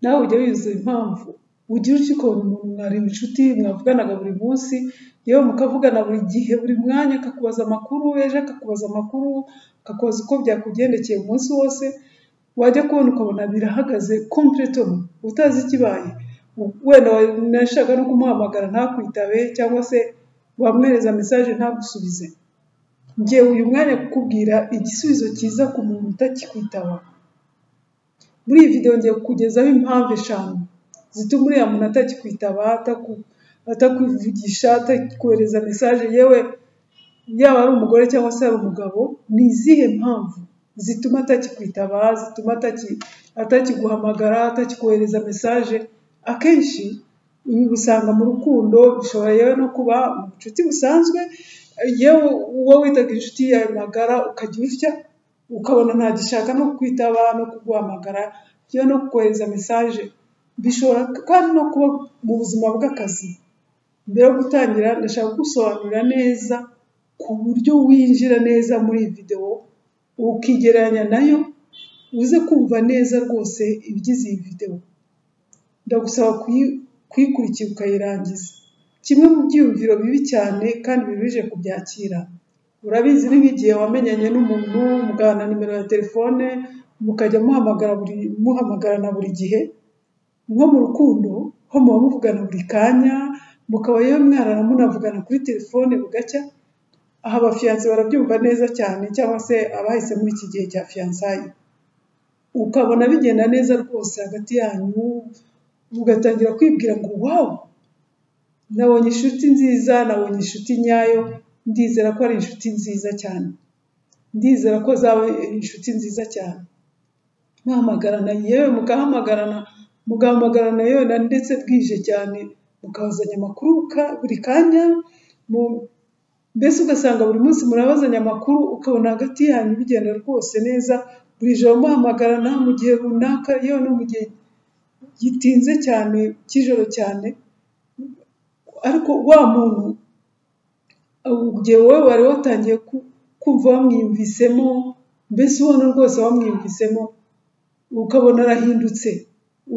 nawe ujya wibaza impamvu ugira uki ukabona umuntu mwari inshuti mwavuganaga buri munsi yewe mukavugana buri gihe buri mwanya akakubaza amakuru ejo akakubaza amakuru akakubaza uko byakugendekeye umunsi wose wajya kubona ukabona birahagaze completely utazi ikibaye wenda nashaka no kumuhamagara ntakwitabe cyangwa se wamwereza message ntagusubize ngiye uyu mwanya kukubwira igisubizo cyiza ku muntu utakikwitaba muri iyi video ngiye kukugezaho impamvu 5 zituma uriya muntu atakikwitaba atakuvugisha atakohereza message yewe yaba ari umugore cyangwa se ari umugabo ni izihe mpamvu zituma atakikwitaba zituma atakiguhamagara atakikohereza message akenshi ibi usanga mu rukundo bishobora yewe no kuba mu bucuti busanzwe yewe wowe witaga inshuti yawe magara ukajya utya ukabona ntagishaka no kwitaba no kuguhamagara yewe no kohereza message bishobora kandi no kuba mu buzima bw'akazi mbere yo gutangira ndashaka gusobanura neza ku buryo winjira neza muri iyi video ukigereranya nayo uze kumva neza rwose ibigize iyi video ndagusaba kuyikurikira ukayirangiza kimwe mu byiyumviro bibi cyane kandi bibije kubyakira urabizi n'igihe wamenyanye n'umuntu mugana nimero ya telefone mukajya muhamagarana buri gihe nko mu rukundo ho muvugana buri kanya mukaba yewe mwarana munavugana kuri telefone bugacya aha abafiyanse barabyumva neza cyane cyangwa se abahise muri iki gihe cya fiyansaye ukabona bigenda neza rwose hagati yanyu ugatangira kwibwira ngo wow nabonye inshuti nziza nabonye inshuti nyayo ndizera ko ari inshuti nziza cyane ndizera ko zaba inshuti nziza cyane mwahamagarana yewe mugahamagarana yewe ndetse bwije cyane mukabazanya amakuru buri kanya mbese ugasanga buri munsi murabazanya amakuru ukabona hagati yanyu bigenda rwose neza buri joro muhamagarana mu gihe runaka yewe no mu gihe gitinze cyane cy'ijoro cyane ariko wa muntu ugiye wowe wari watangiye kumva wamwiyumvisemo mbese ubona rwose wamwiyumvisemo ukabona arahindutse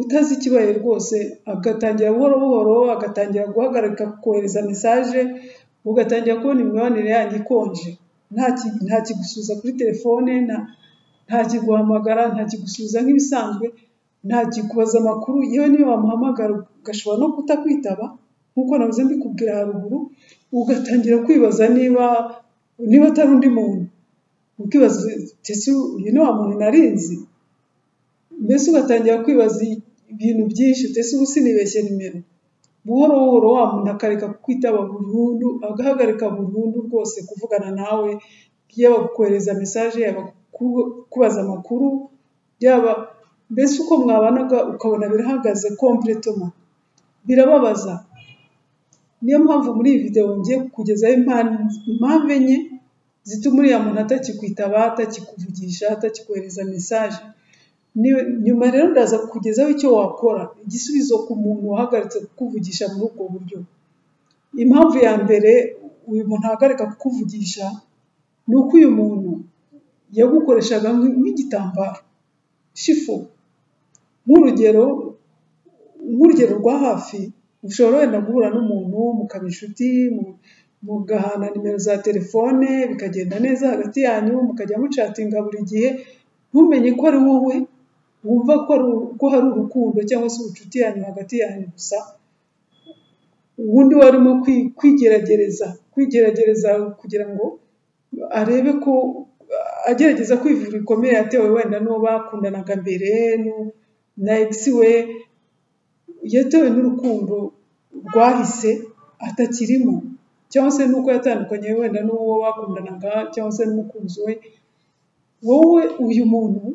utazi ikibaye rwose agatangira buhoro buhoro agatangira guhagarika kohereza message ugatangira kubona imibanire yanyu ikonje nta kigusubiza kuri telefone nta kiguhamagara nta kigusubiza nk'ibisanzwe nta kikubaza amakuru yewe niyo wamuhamagara ugashobora no kutakwitaba nkuko navuze mbikubwira haruguru ugatangira kwibaza niba atari undi muntu ukibaza ese uyu ni wa muntu narinzi mbese ugatangira kwibaza ibintu byinshi ese ubu sinibeshye nimero buhoro buhoro wa muntu akareka kwitaba burundu agahagarika burundu rwose kuvugana nawe yaba kohereza message yaba kubaza amakuru yaba mbese uko mwabanaga ukabona birahagaze completely birababaza niyo mpamvu muri iyi video ngiye kukugezaho impamvu enye zituma uriya muntu atakikwitaba atakikuvugisha atakikohereza message nyuma rero ndaza kukugezaho icyo wakora igisubizo ku muntu wahagaritse kukuvugisha muri ubwo buryo impamvu ya mbere uyu muntu ahagarika kukuvugisha ni uko uyu muntu yagukoreshaga nk'igitambaro shifu nk'urugero rwa hafi ushobora wenda guhura n'umuntu mukaba inshuti mugahana nimero za telefone bikagenda neza hagati yanyu mukajya mucatinga buri gihe ntumenye ko ari wowe wumva ko hari urukundo cyangwa se ubucuti yanyu hagati yanyu gusa ubundi warimo kwigerageza kugira ngo arebe ko agerageza kwivura ibikomere yatewe wenda n'uwo bakundanaga mbere na ex we yatewe n'urukundo rwahise atakirimo cyangwa se nuko yatandukanye wenda n'uwo bakundanaga cyangwa se n'umukunzi we wowe uyu muntu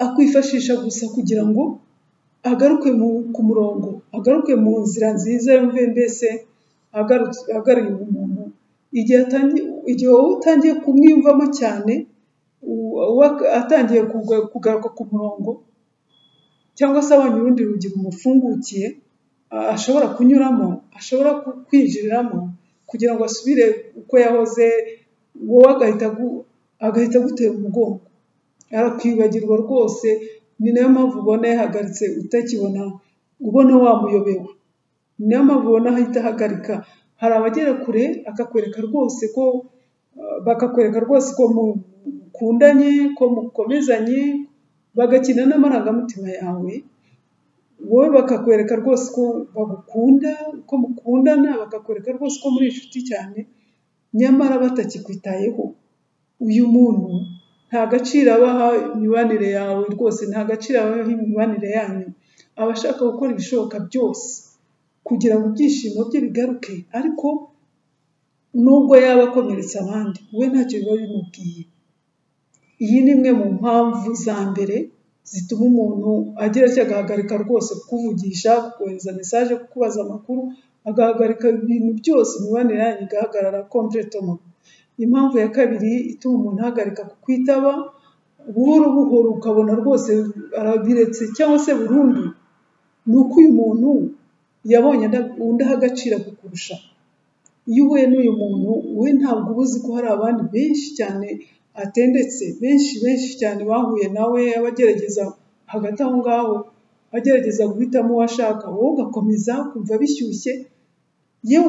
akwifashisha gusa kugira ngo agaruke ku murongo agaruke mu nzira nziza yumve mbese agaruye umuntu igihe wowe utangiye kumwiyumvamo cyane atangiye kugaruka ku murongo cyangwa se abonye urundi rugi rumufungukiye ashobora kunyuramo ashobora kwinjiriramo kugira ngo asubire uko yahoze wowe agahita gutera umugongo arakwibagirwa rwose ni nayo mpamvu ubona yahagaritse utakibona ubona wamuyobewe, ni nayo mpamvu ubona ahita ahagarika. Hari abagera kure akakwereka rwose ko bakakwereka rwose ko mukundanye, ko mukomezanye, bagakina n'amarangamutima yawe, wowe bakakwereka rwose ko bagukunda, ko mukundana, bakakwereka rwose ko muri inshuti cyane, nyamara batakikwitayeho. Uyu muntu nta gaciro abaha imibanire yawe rwose, nta gaciro abaha imibanire yanyu. Aba ashaka gukora ibishoboka byose kugira ngo ibyishimo bye bigaruke, ariko nubwo yaba akomeretsa abandi, we ntacyo biba bimubwiye. Iyi ni imwe mu mpamvu za mbere zituma umuntu agira icyo agahagarika rwose kukuvugisha, kohereza message, kukubaza amakuru, agahagarika ibintu byose, imibanire yanyu igahagarara completement. Impamvu ya kabiri ituma umuntu ahagarika kukwitaba, buhoro buhoro ukabona rwose arabiretse cyangwa se burundu, ni uko uyu muntu yabonye undi aha agaciro kukurusha. Iyo uhuye n'uyu muntu, we ntabwo uba uzi ko hari abandi benshi cyane atendetse, benshi cyane bahuye nawe, abagerageza hagati aho ngaho, agerageza guhitamo uwo ashaka, wowe ugakomeza kumva bishyushye, yewe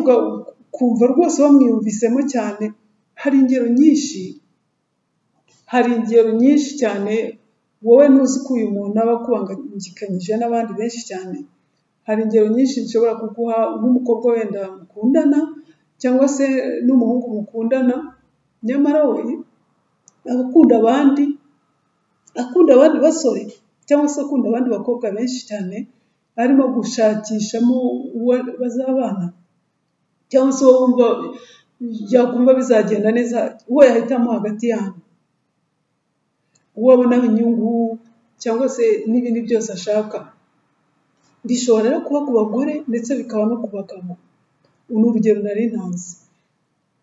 ukumva rwose wamwiyumvisemo cyane. Hari ingero nyinshi cyane, wowe ntuzi ko uyu muntu aba akubangikanyije n'abandi benshi cyane. Hari ingero nyinshi nshobora kuguha, nk'umukobwa wenda mukundana cyangwa se n'umuhungu mukundana, nyamara we akunda abandi basore cyangwa se akunda abandi bakobwa benshi cyane, arimo gushakishamo uwo bazabana, cyangwa se uwo wumva yakumva bizagenda neza, uwo yahitamo hagati yanyu, uwo abonaho inyungu cyangwa se n'ibindi byose ashaka. Bishobora no kuba ku bagore ndetse bikaba no ku bagabo. Ni urugero nari ntanze.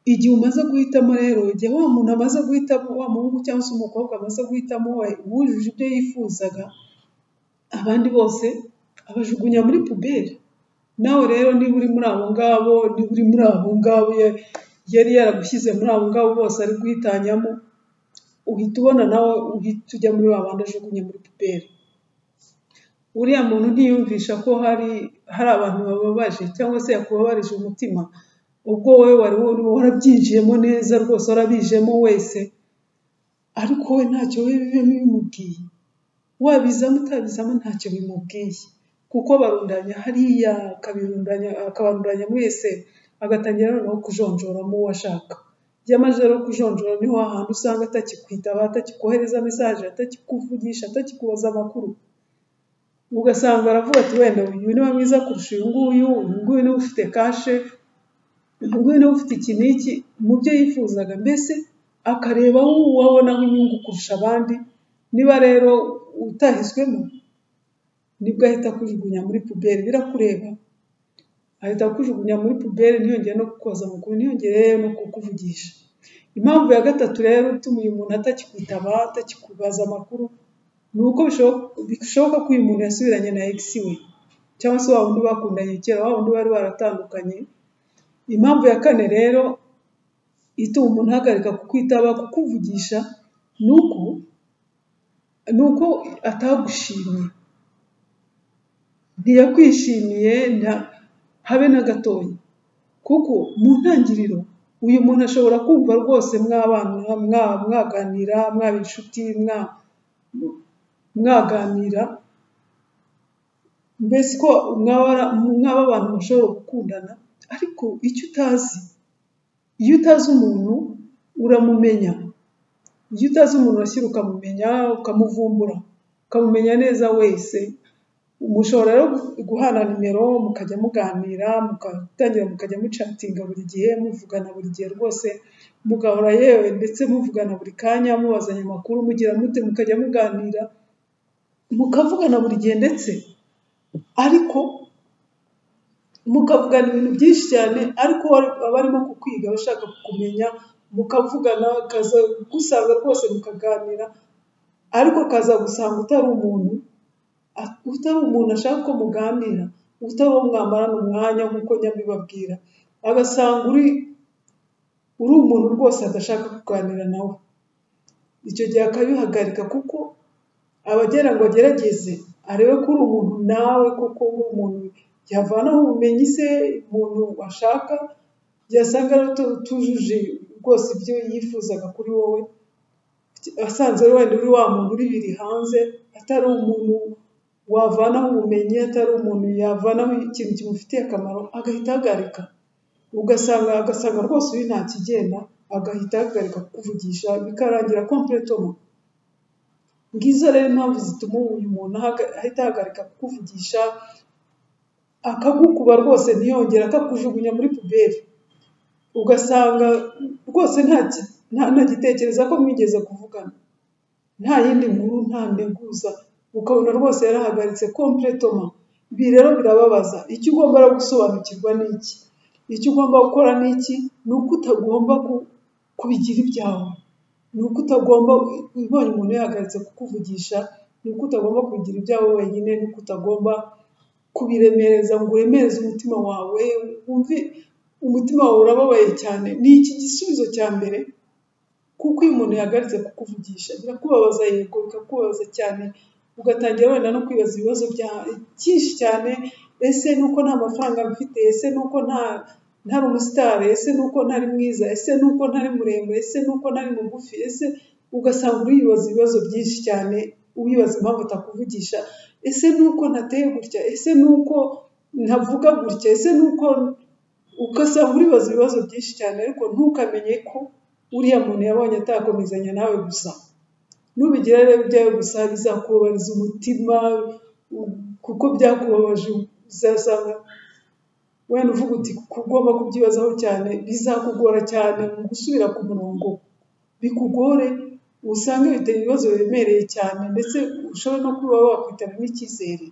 Igihe umaze guhitamo rero, igihe wa muntu amaze guhitamo, wa muhungu cyangwa se umukobwa amaze guhitamo wujuje ibyo yifuzaga, abandi bose abajugunya muri puberi. Nawe rero niba uri muri abo ngabo, yari yaragushyize muri abo ngabo bose ari guhitanyamo, uhita ubona nawe uhita ujya muri wa bandi ajugunye muri puberi. Uriya muntu ntiyumvisha ko hari abantu bababaje cyangwa se yakubabarije umutima, ubwo wowe wari warabyinjiyemo neza rwose, warabijemo wese, ariko we ntacyo bimubwiye. Wabizamo utabizamo ntacyo bimubwiye, kuko barundanya hariya, akabarundanya mwese, agatangira noneho kujonjoramo uwo ashaka. Iyo amaze rero kujonjora, niho ahantu usanga atakikwitaba, atakikohereza message, atakikuvugisha, atakikubaza amakuru. Ugasanga aravuga ati wenda uyu niwe mwiza kurusha uyu nguyu niwe ufite kashe, uyu nguyu niwe ufite iki n'iki, mu byo yifuzaga. Mbese akareba uwo abonaho inyungu kurusha abandi. Niba rero utahiswemo, nibwo ahita akujugunya muri puberi. Birakureba, ahita akujugunya muri puberi, ntiyongere no kukubaza amakuru, ntiyongere no kukuvugisha. Impamvu ya gatatu rero ituma uyu muntu atakikwitaba, atakikubaza amakuru, ni uko bishoboka ko uyu muntu yasubiranye na ex we, cyangwa se wa wundi bakundanye kera, wa wundi bari baratandukanye. Impamvu ya kane rero ituma umuntu ahagarika kukwitaba, kukuvugisha, ni uko atagushimiye, ntiyakwishimiye habe na gatoya. Kuko mu ntangiriro uyu muntu ashobora kumva rwose mwabana, mwaganira, mwaba inshuti, mwaganira, mbese ko mwaba abantu mushobora gukundana. Ariko iyo utazi umuntu uramumenya, iyo utazi umuntu urashyira ukamumenya, ukamuvumbura, ukamumenya neza wese. Mushobora rero guhana nimero, mukajya muganira, mukatangira mukajya mucatinga buri gihe, muvugana buri gihe rwose, mugahora yewe ndetse muvugana buri kanya, mubazanya amakuru, mugira mute, mukajya muganira, mukavugana buri gihe, ndetse ariko mukavugana ibintu byinshi cyane. Ariko abarimo kukwiga bashaka kumenya, mukavugana, akaza gusanga rwose mukaganira, ariko akaza gusanga utari umuntu ashaka ko muganira, utari uwo mwamarana umwanya nk'uko nyabibabwira, agasanga uri umuntu rwose adashaka kuganira nawe. Icyo gihe akabihagarika, kuko abagera ngo agerageze arebe ko uri umuntu nawe kuko uri umuntu yavanaho ubumenyi se umuntu washaka yasanga tujuje rwose ibyo yifuzaga kuri wowe asanze wenda uri wa muntu uri biri hanze atari umuntu wavanaho ubumenyi atari umuntu yavanaho ikintu kimufitiye akamaro agahita ahagarika ugasanga rwose uri nta kigenda agahita ahagarika kukuvugisha bikarangira completely. Ngizo rero impamvu zituma uyu muntu ahita ahagarika kukuvugisha akagukuba rwose ntiyongera akakujugunya muri puberi ugasanga rwose nta gitekereza ko mwigeze kuvugana nta yindi nkuru nta nteguza ukabona rwose yarahagaritse completely. Ibi rero birababaza. Icyo ugomba gusobanukirwa ni iki? Icyo ugomba gukora ni iki? Ni uko utagomba kubigira ibyawe, ni uko utagomba ubonye umuntu yahagaritse kukuvugisha ni uko utagomba kubigira ibyawe wenyine, ni uko utagomba kubiremereza ngo uremereze umutima wawe wumve umutima wawe urababaye cyane. Ni iki gisubizo cya mbere kuko iyo umuntu yahagaritse kukuvugisha birakubabaza, yego bikakubabaza cyane ugatangira wenda no kwibaza ibibazo byinshi cyane. Ese nuko nta mafaranga mfite, ese nuko ntari umusitari, ese nuko ntari mwiza, ese nuko ntari muremure, ese nuko ntari mugufi, ese ugasanga uribaza ibibazo byinshi cyane ubibaza impamvu atakuvugisha. Ese nuko ntateye gutya, ese nuko ntavuga gutya, ese nuko ugasanga uribaza ibibazo byinshi cyane ariko ntukamenye ko uriya muntu yabonye atakomezanya nawe gusa. Nubigira rero ibyawe gusa bizakubabariza umutima kuko byakubabaje uzasanga wenda uvuga uti kugomba kubyibazaho cyane bizakugora cyane mu gusubira ku murongo bikugore usange biteye ibibazo biremereye cyane ndetse ushobora no kuba wakwitana n'icyizere.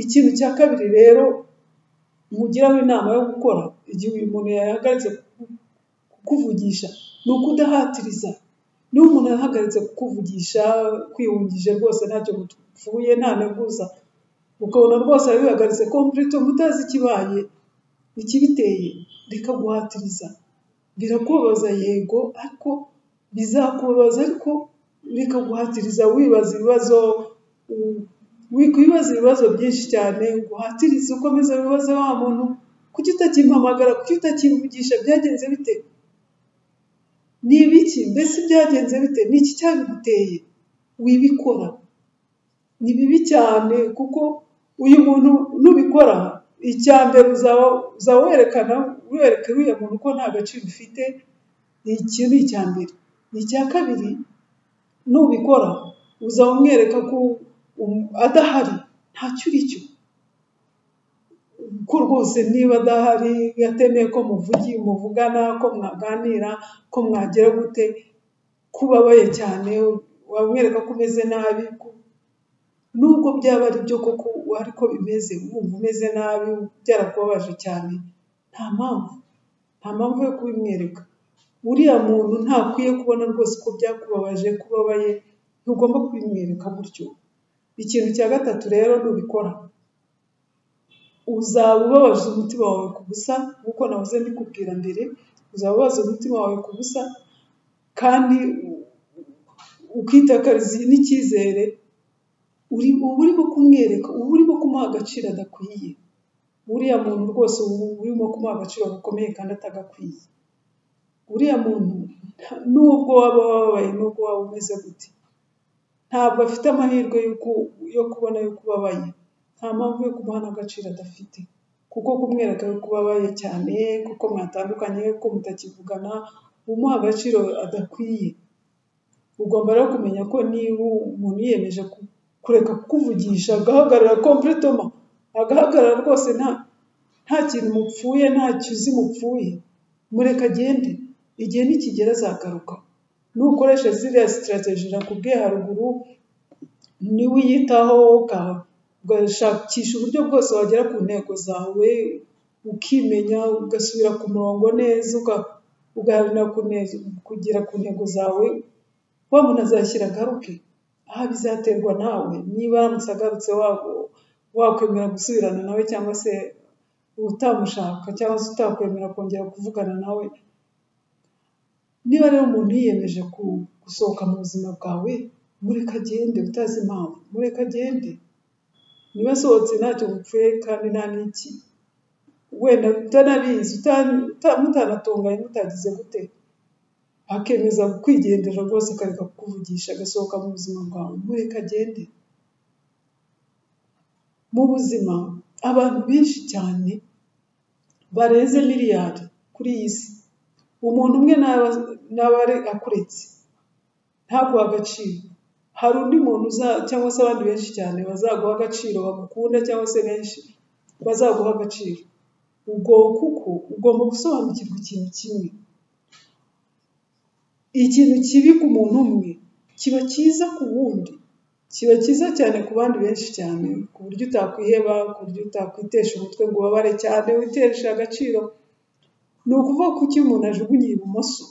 Ikintu cya kabiri rero mugiraho inama yo gukora igihe uyu muntu yahagaritse kukuvugisha ni ukudahatiriza. Niba umuntu yahagaritse kukuvugisha kwihungije rwose ntacyo mupfuye nta nteguza ukabona rwose abihagaritse completely mutazi ikibaye ikibiteye, reka guhatiriza. Birakubabaza yego ariko bizakubabaza ariko reka guhatiriza wibaza ibibazo wikwibaza ibibazo byinshi cyane guhatiriza ukomeza wibaza wa muntu kuki utakimpamagara, kuki utakimvugisha, byagenze bite, ni ibiki mbese byagenze bite, ni iki cyabiguteye, wibikora. Ni bibi cyane kuko uyu muntu nubikora icya mbere uzaba werekana uriya muntu ko nta gaciro ufite. Iki ni icya mbere. Icya kabiri nubikora uzaba umwereka ko adahari ntacyo uri cyo, ko rwose niba adahari yatemeye ko muvugana, ko mwaganira, ko mwagera gute, kubabaye cyane wamwereka ko umeze nabi nubwo byaba ari byo koko ariko bimeze wumva umeze nabi byarakubabaje cyane, nta mpamvu yo kubimwereka. Uriya muntu ntakwiye kubona rwose ko byakubabaje kubabaye, ntugomba kubimwereka gutyo. Ikintu cya gatatu rero nubikora uzaba ubabaje umutima wawe ku busa nk'uko nahoze mbikubwira mbere, uzaba ubabaza umutima wawe ku busa kandi ukitakariza n'icyizere urimo kumwereka, urimo kumuha agaciro adakwiye. Uriya muntu rwose urimo kumuha agaciro gakomeye kandi atagakwiye. Uriya muntu nubwo waba wababaye, nubwo waba umeze gute, ntabwo afite amahirwe yo kubona yuko ubabaye. Nta mpamvu yo kumuha n'agaciro adafite kuko kumwereka yuko ubabaye cyane, kuko mwatandukanye, ko mutakivugana, umuha agaciro adakwiye. Ugomba rero kumenya ko niba umuntu yiyemeje kureka kukuvugisha agahagarara completely, agahagarara rwose nta kintu mupfuye, nta cyuzi mupfuye, mureka agende. Igihe nikigera azagaruka. Nukoresha ziriya strategy nakubwiye haruguru, niwe uyitaho ugashakisha uburyo bwose wagera ku ntego zawe, ukimenya ugasubira ku murongo neza, ugaharanira kugera ku ntego zawe, wa muntu azashyira agaruke. Aha bizaterwa nawe niba aramutse wakwemera gusubirana nawe cyangwa se utamushaka cyangwa se utakwemera kongera kuvugana nawe. Niba rero umuntu yiyemeje gusohoka mu buzima bwawe mureka agende utazi impamvu, mureka agende. Niba asohotse ntacyo mupfuye kandi nta n'iki, wenda utanabizi mutanatunganye mutagize gute, akemeza kwigendera rwose akareka kukuvugisha agasohoka mu buzima bwawe, mureka agende. Mu buzima abantu benshi cyane barenze miliyari kuri iyi si, umuntu umwe naba akuretse ntaguha agaciro, hari undi muntu cyangwa se abandi benshi cyane bazaguha agaciro, bagukunda cyangwa se benshi bazaguha agaciro. Ubwo kuko ugomba gusobanukirwa ikintu kimwe, ikintu kibi ku muntu umwe kiba cyiza ku wundi, kiba cyiza cyane ku bandi benshi cyane, ku buryo utakwiheba, ku buryo utakwitesha umutwe ngo ubabare cyane witeshe agaciro. Ni ukuvuga ko iyo umuntu ajugunye ibumoso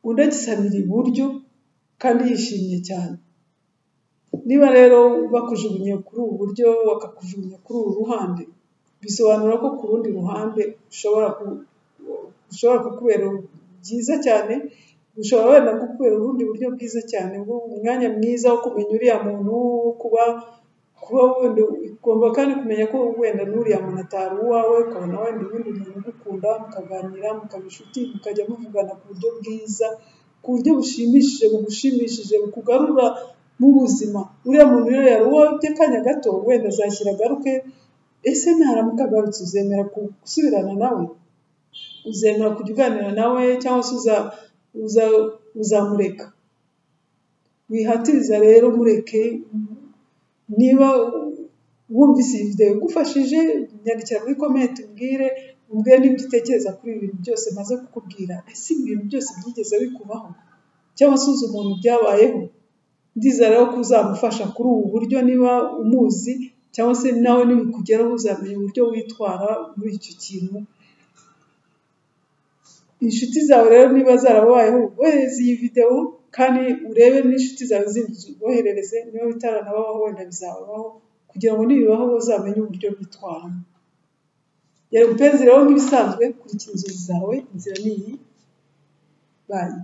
undi agisamira iburyo kandi yishimye cyane. Niba rero bakujugunye kuri ubu buryo bakakujugunya kuri uru ruhande, bisobanura ko ku rundi ruhande ushobora kukubera byiza cyane, ushobora wenda kukubera urundi buryo bwiza cyane, umwanya mwiza wo kumenya uriya muntu, kuba wenda ugomba kandi kumenya ko wenda n'uriya muntu atari uwawe, ukabona wenda ubundi muntu ugukunda, mukaganira, mukaba inshuti, mukajya muvugana ku buryo bwiza, ku buryo bugushimishije, bukugarura mu buzima. Uriya muntu rero yari uwawe by'akanya gato, wenda azashyira agaruke, ese naramuka agarutse uzemera gusubirana nawe? Uzemera kujya uganira nawe cyangwa se uzamureka? Wihatiriza rero mureke. Niba wumvise iyi video igufashije, nyandikira muri comment umbwire n'ibyo utekereza kuri ibi bintu byose maze kukubwira. Ese ibintu byose byigeze bikubaho cyangwa se uzi umuntu byabayeho? Ndizera rero ko uzamufasha kuri ubu buryo, niba umuzi cyangwa se nawe nibikugeraho uzamenya uburyo witwara muri icyo kintu. Inshuti zawe rero niba zarabayeho, bohereze iyi video kandi urebe n'inshuti zawe zindi boherereze, niba bitaranabaho wenda bizabaho, kugira ngo nibibaho bazamenye uburyo bitwaramo. Yari Mupenzi rero nk'ibisanzwe, kurikira inzozi zawe, inzira ni iyi. Bye.